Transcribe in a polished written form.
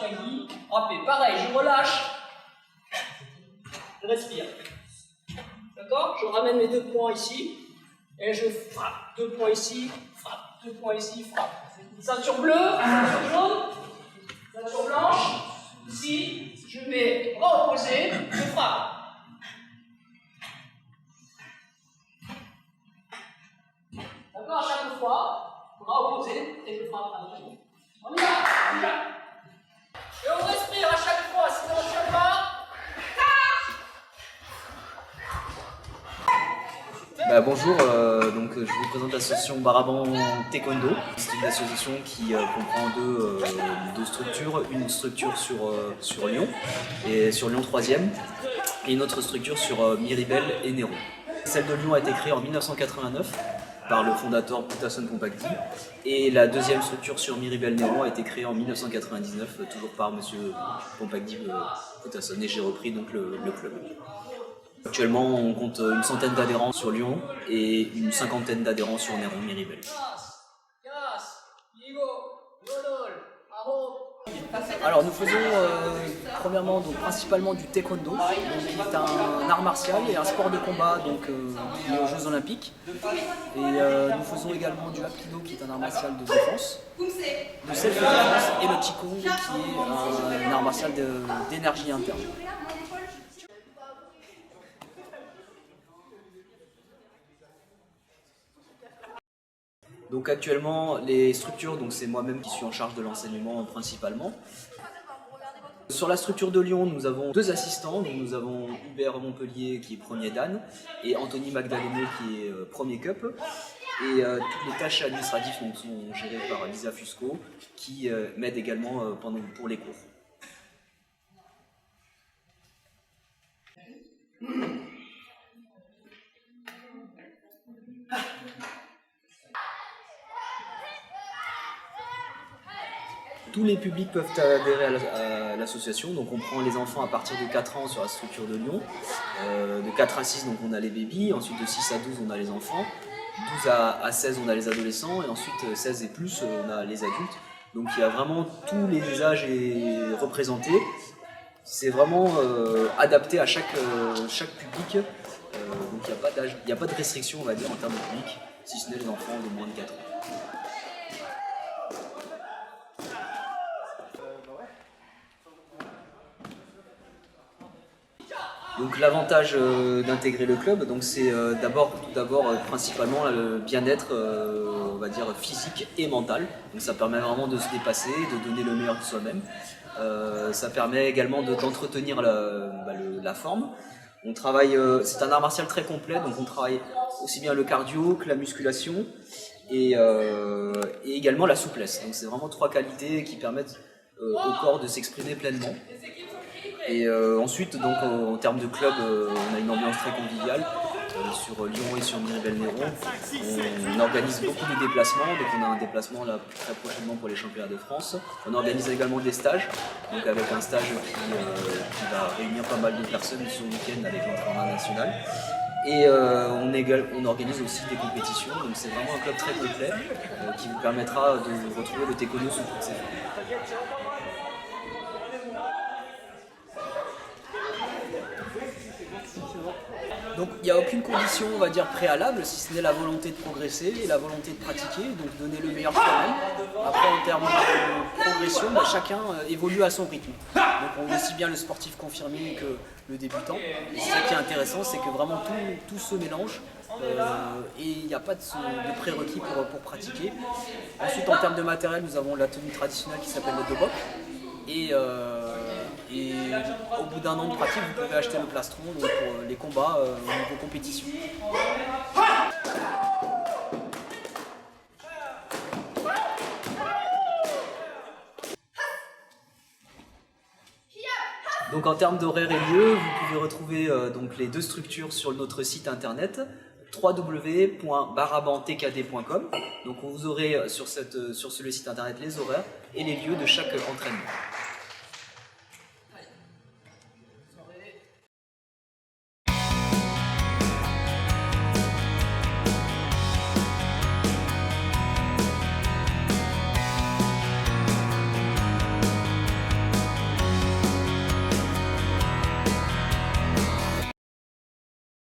Kagi, frappé. Pareil, je relâche, je respire. D'accord? Je ramène mes 2 points ici, et je frappe. 2 points ici, frappe. 2 points ici, frappe. Ceinture bleue, ceinture jaune, ceinture blanche. Ici, je mets bras opposés, je frappe. D'accord? À chaque fois, bras opposés, et je frappe à nouveau. On y va, déjà. Et on respire à chaque fois, sinon on ne tient pas. Bonjour, donc je vous présente l'association Baraban Taekwondo. C'est une association qui comprend deux structures, une structure sur Lyon, et sur Lyon 3e, et une autre structure sur Miribel et Néron. Celle de Lyon a été créée en 1989 par le fondateur Poutasson Pompagdi, et la deuxième structure sur Miribel-Néron a été créée en 1999, toujours par M. Pompagdi Poutasson, et j'ai repris donc le club. Actuellement, on compte une centaine d'adhérents sur Lyon et une cinquantaine d'adhérents sur Néron, Miribel. Alors nous faisons premièrement donc, principalement du taekwondo, donc, qui est un art martial et un sport de combat donc, lié aux Jeux Olympiques. Et nous faisons également du hapkido qui est un art martial de défense, de self-défense, et le qigong qui est un art martial d'énergie interne. Donc actuellement, les structures, donc c'est moi-même qui suis en charge de l'enseignement principalement. Sur la structure de Lyon, nous avons 2 assistants. Donc nous avons Hubert Montpellier qui est premier Dan et Anthony Magdaleno qui est premier cup. Et toutes les tâches administratives donc, sont gérées par Lisa Fusco qui m'aide également pour les cours. Tous les publics peuvent adhérer à l'association, donc on prend les enfants à partir de 4 ans sur la structure de Lyon. De 4 à 6, donc on a les bébés, ensuite de 6 à 12, on a les enfants. 12 à 16, on a les adolescents, et ensuite 16 et plus, on a les adultes. Donc il y a vraiment tous les âges représentés. C'est vraiment adapté à chaque public, donc il n'y a pas de restriction, on va dire, en termes de public, si ce n'est les enfants de moins de 4 ans. Donc l'avantage d'intégrer le club, c'est tout d'abord principalement le bien-être, on va dire physique et mental. Donc ça permet vraiment de se dépasser, de donner le meilleur de soi-même. Ça permet également d'entretenir la forme. On travaille, c'est un art martial très complet, donc on travaille aussi bien le cardio que la musculation et également la souplesse. Donc c'est vraiment 3 qualités qui permettent au corps de s'exprimer pleinement. Et ensuite, donc, en termes de club, on a une ambiance très conviviale sur Lyon et sur Miribel-Néron. On organise beaucoup de déplacements, donc on a un déplacement là très prochainement pour les championnats de France. On organise également des stages, donc avec un stage qui va réunir pas mal de personnes sur le week-end avec l'entraîneur national. Et on organise aussi des compétitions, donc c'est vraiment un club très complet qui vous permettra de retrouver le taekwondo sous toutes ses formes. Donc il n'y a aucune condition, on va dire, préalable, si ce n'est la volonté de progresser et la volonté de pratiquer, donc donner le meilleur soi-même. Après, en termes de progression, chacun évolue à son rythme. Donc on voit aussi bien le sportif confirmé que le débutant. Et c'est ça qui est intéressant, c'est que vraiment tout se mélange et il n'y a pas de prérequis pour pratiquer. Ensuite, en termes de matériel, nous avons la tenue traditionnelle qui s'appelle le dobok. Et au bout d'un an de pratique, vous pouvez acheter le plastron donc pour les combats au niveau compétition. Donc en termes d'horaire et lieu, vous pouvez retrouver donc les 2 structures sur notre site internet www.barabantkd.com. Donc vous aurez sur ce site internet les horaires et les lieux de chaque entraînement.